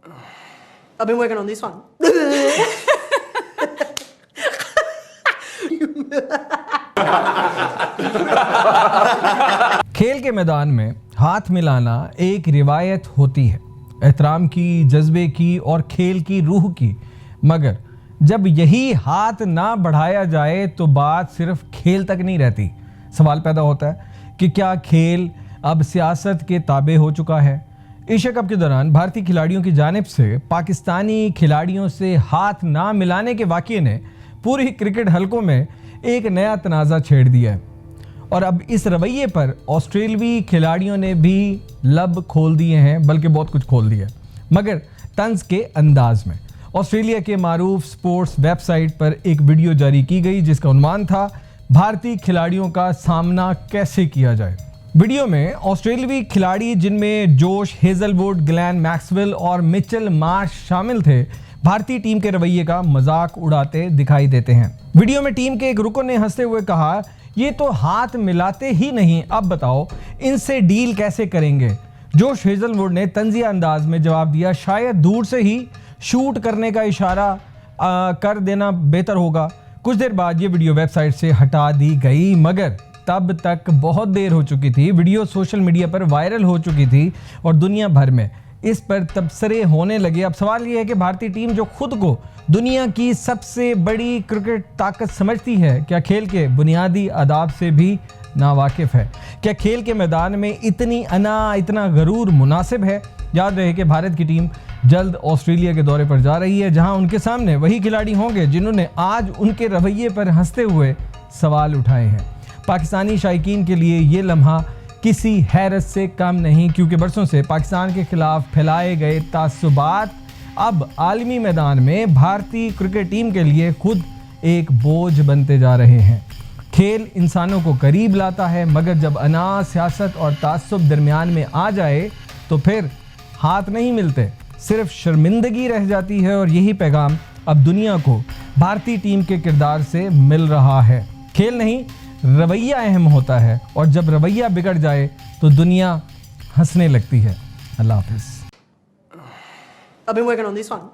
I've been working on this one. खेल के मैदान में हाथ मिलाना एक रिवायत होती है, एहतराम की, जज्बे की और खेल की रूह की। मगर जब यही हाथ ना बढ़ाया जाए तो बात सिर्फ खेल तक नहीं रहती। सवाल पैदा होता है कि क्या खेल अब सियासत के ताबे हो चुका है। एशिया कप के दौरान भारतीय खिलाड़ियों की जानिब से पाकिस्तानी खिलाड़ियों से हाथ ना मिलाने के वाक़ये ने पूरी क्रिकेट हलकों में एक नया तनाज़ा छेड़ दिया है। और अब इस रवैये पर ऑस्ट्रेलवी खिलाड़ियों ने भी लब खोल दिए हैं, बल्कि बहुत कुछ खोल दिया है, मगर तंज के अंदाज में। ऑस्ट्रेलिया के मारूफ स्पोर्ट्स वेबसाइट पर एक वीडियो जारी की गई जिसका उन्वान था भारतीय खिलाड़ियों का सामना कैसे किया जाए। वीडियो में ऑस्ट्रेलवी खिलाड़ी जिनमें जोश हेजलवुड, ग्लेन मैक्सवेल और मिचेल मार्श शामिल थे, भारतीय टीम के रवैये का मजाक उड़ाते दिखाई देते हैं। वीडियो में टीम के एक रुकन ने हंसते हुए कहा, ये तो हाथ मिलाते ही नहीं, अब बताओ इनसे डील कैसे करेंगे। जोश हेजलवुड ने तंजिया अंदाज में जवाब दिया, शायद दूर से ही शूट करने का इशारा कर देना बेहतर होगा। कुछ देर बाद ये वीडियो वेबसाइट से हटा दी गई, मगर तब तक बहुत देर हो चुकी थी। वीडियो सोशल मीडिया पर वायरल हो चुकी थी और दुनिया भर में इस पर तबसरे होने लगे। अब सवाल ये है कि भारतीय टीम जो खुद को दुनिया की सबसे बड़ी क्रिकेट ताकत समझती है, क्या खेल के बुनियादी आदाब से भी नावाकिफ है? क्या खेल के मैदान में इतनी अना, इतना गरूर मुनासिब है? याद रहे कि भारत की टीम जल्द ऑस्ट्रेलिया के दौरे पर जा रही है, जहां उनके सामने वही खिलाड़ी होंगे जिन्होंने आज उनके रवैये पर हंसते हुए सवाल उठाए हैं। पाकिस्तानी शायकीन के लिए ये लम्हा किसी हैरत से कम नहीं, क्योंकि बरसों से पाकिस्तान के खिलाफ फैलाए गए तासुबात अब आलमी मैदान में भारतीय क्रिकेट टीम के लिए खुद एक बोझ बनते जा रहे हैं। खेल इंसानों को करीब लाता है, मगर जब अना, सियासत और तासुब दरमियान में आ जाए तो फिर हाथ नहीं मिलते, सिर्फ शर्मिंदगी रह जाती है। और यही पैगाम अब दुनिया को भारतीय टीम के किरदार से मिल रहा है। खेल नहीं, रवैया अहम होता है, और जब रवैया बिगड़ जाए तो दुनिया हंसने लगती है। अल्लाह हाफिज़। I've been working on this one.